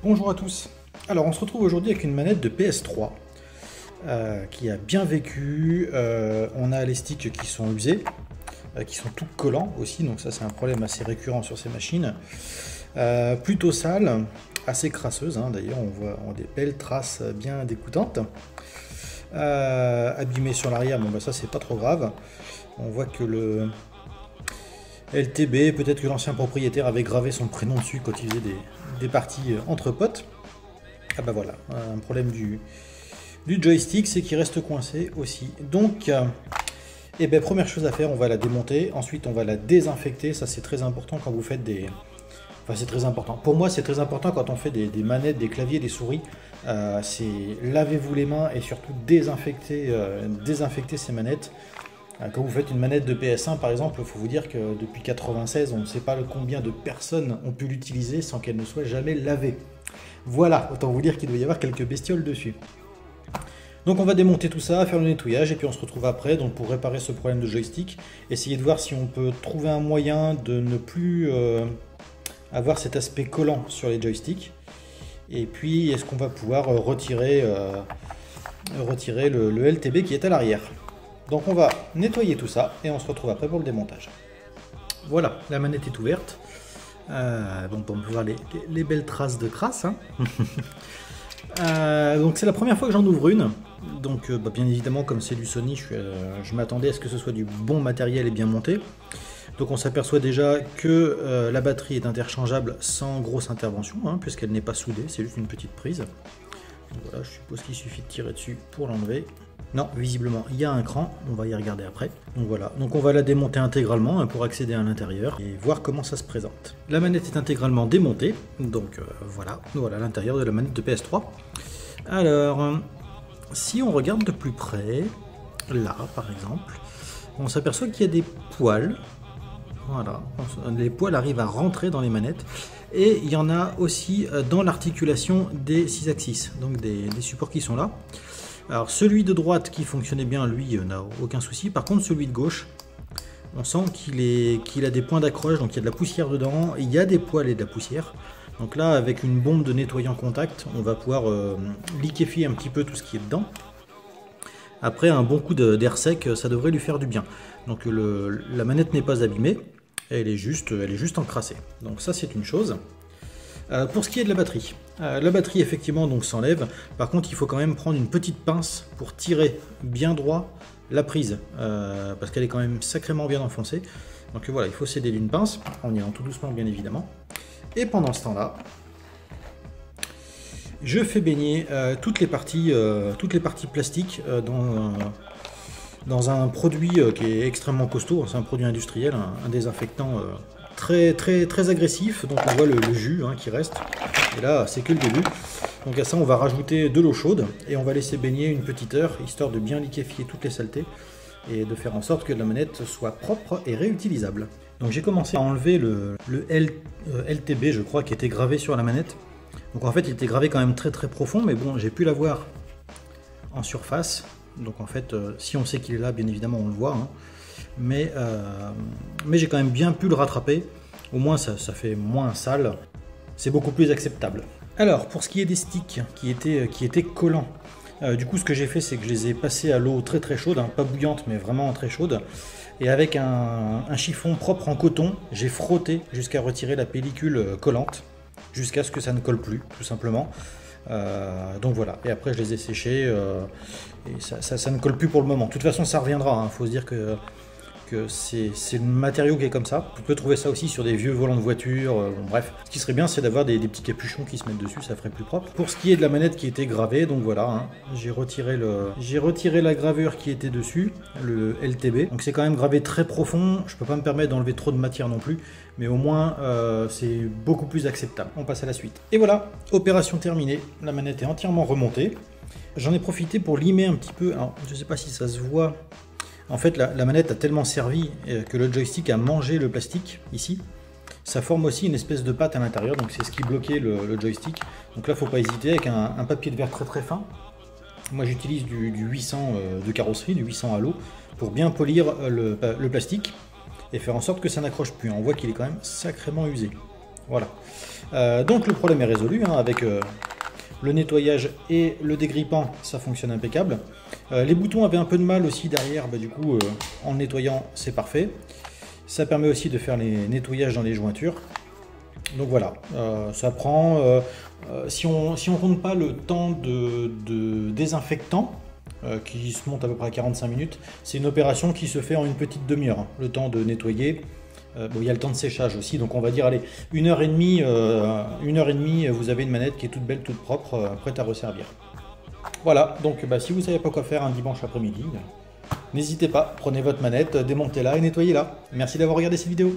Bonjour à tous. Alors on se retrouve aujourd'hui avec une manette de PS3 qui a bien vécu. On a les sticks qui sont usés, qui sont tout collants aussi, donc ça c'est un problème assez récurrent sur ces machines. Plutôt sale, assez crasseuse, hein, d'ailleurs on voit des belles traces bien dégoûtantes. Abîmé sur l'arrière, bon bah ça c'est pas trop grave. On voit que le LTB, peut-être que l'ancien propriétaire avait gravé son prénom dessus quand il faisait des parties entre potes. Ah bah voilà, un problème du joystick, c'est qu'il reste coincé aussi. Donc, eh ben, première chose à faire, on va la démonter. Ensuite, on va la désinfecter. Ça, c'est très important quand vous faites des... Enfin, c'est très important. Pour moi, c'est très important quand on fait des manettes, des claviers, des souris. C'est lavez-vous les mains et surtout désinfecter ces manettes. Quand vous faites une manette de PS1 par exemple, il faut vous dire que depuis 96, on ne sait pas combien de personnes ont pu l'utiliser sans qu'elle ne soit jamais lavée. Voilà, autant vous dire qu'il doit y avoir quelques bestioles dessus. Donc on va démonter tout ça, faire le nettoyage et puis on se retrouve après donc pour réparer ce problème de joystick. Essayer de voir si on peut trouver un moyen de ne plus avoir cet aspect collant sur les joysticks. Et puis est-ce qu'on va pouvoir retirer le LTB qui est à l'arrière. Donc on va nettoyer tout ça et on se retrouve après pour le démontage. Voilà, la manette est ouverte. Donc on peut voir les belles traces de crasse. Hein. Donc c'est la première fois que j'en ouvre une. Donc bien évidemment comme c'est du Sony, je m'attendais à ce que ce soit du bon matériel et bien monté. Donc on s'aperçoit déjà que la batterie est interchangeable sans grosse intervention, hein, puisqu'elle n'est pas soudée, c'est juste une petite prise. Donc voilà, je suppose qu'il suffit de tirer dessus pour l'enlever. Non, visiblement, il y a un cran, on va y regarder après. Donc voilà, donc on va la démonter intégralement hein, pour accéder à l'intérieur et voir comment ça se présente. La manette est intégralement démontée, donc voilà l'intérieur de la manette de PS3. Alors, si on regarde de plus près, là par exemple, on s'aperçoit qu'il y a des poils. Voilà, les poils arrivent à rentrer dans les manettes. Et il y en a aussi dans l'articulation des 6 axis, donc des supports qui sont là. Alors celui de droite qui fonctionnait bien, lui, n'a aucun souci. Par contre celui de gauche, on sent qu'il a des points d'accroche, donc il y a de la poussière dedans, il y a des poils et de la poussière. Donc là, avec une bombe de nettoyant contact, on va pouvoir liquéfier un petit peu tout ce qui est dedans. Après, un bon coup d'air sec, ça devrait lui faire du bien. Donc la manette n'est pas abîmée, elle est juste encrassée. Donc ça, c'est une chose. Pour ce qui est de la batterie effectivement donc s'enlève. Par contre, il faut quand même prendre une petite pince pour tirer bien droit la prise, parce qu'elle est quand même sacrément bien enfoncée. Donc voilà, il faut s'aider d'une pince, en y allant tout doucement bien évidemment. Et pendant ce temps-là, je fais baigner toutes les parties plastiques dans un produit qui est extrêmement costaud. C'est un produit industriel, un désinfectant très agressif. Donc on voit le jus hein, qui reste. Et là, c'est que le début. Donc à ça, on va rajouter de l'eau chaude et on va laisser baigner une petite heure, histoire de bien liquéfier toutes les saletés et de faire en sorte que la manette soit propre et réutilisable. Donc j'ai commencé à enlever le LTB, je crois, qui était gravé sur la manette. Donc en fait, il était gravé quand même très profond, mais bon, j'ai pu l'avoir en surface. Donc en fait, si on sait qu'il est là, bien évidemment, on le voit. Hein. Mais j'ai quand même bien pu le rattraper. Au moins, ça fait moins sale. C'est beaucoup plus acceptable. Alors, pour ce qui est des sticks qui étaient collants, du coup, ce que j'ai fait, c'est que je les ai passés à l'eau très chaude, hein, pas bouillante, mais vraiment très chaude. Et avec un chiffon propre en coton, j'ai frotté jusqu'à retirer la pellicule collante, jusqu'à ce que ça ne colle plus, tout simplement. Donc voilà, et après je les ai séchés, et ça ne colle plus pour le moment. De toute façon, ça reviendra, hein. Faut se dire que c'est le matériau qui est comme ça. Vous pouvez trouver ça aussi sur des vieux volants de voiture. Bon, bref, ce qui serait bien, c'est d'avoir des petits capuchons qui se mettent dessus, ça ferait plus propre. Pour ce qui est de la manette qui était gravée, donc voilà, hein, j'ai retiré la gravure qui était dessus, le LTB. Donc c'est quand même gravé très profond. Je peux pas me permettre d'enlever trop de matière non plus, mais au moins c'est beaucoup plus acceptable. On passe à la suite. Et voilà, opération terminée. La manette est entièrement remontée. J'en ai profité pour limer un petit peu. Alors, je sais pas si ça se voit. En fait, la manette a tellement servi que le joystick a mangé le plastique, ici. Ça forme aussi une espèce de pâte à l'intérieur, donc c'est ce qui bloquait le joystick. Donc là, il ne faut pas hésiter, avec un papier de verre très fin. Moi, j'utilise du 800 de carrosserie, du 800 à l'eau, pour bien polir le plastique et faire en sorte que ça n'accroche plus. On voit qu'il est quand même sacrément usé. Voilà. Donc le problème est résolu, hein, avec le nettoyage et le dégrippant, ça fonctionne impeccable. Les boutons avaient un peu de mal aussi derrière, du coup en le nettoyant c'est parfait. Ça permet aussi de faire les nettoyages dans les jointures. Donc voilà, ça prend, si on compte pas le temps de désinfectant, qui se monte à peu près à 45 minutes, c'est une opération qui se fait en une petite demi-heure, hein, le temps de nettoyer. Bon, il y a le temps de séchage aussi, donc on va dire, allez, 1h30, vous avez une manette qui est toute belle, toute propre, prête à resservir. Voilà, donc si vous ne savez pas quoi faire un dimanche après-midi, n'hésitez pas, prenez votre manette, démontez-la et nettoyez-la. Merci d'avoir regardé cette vidéo.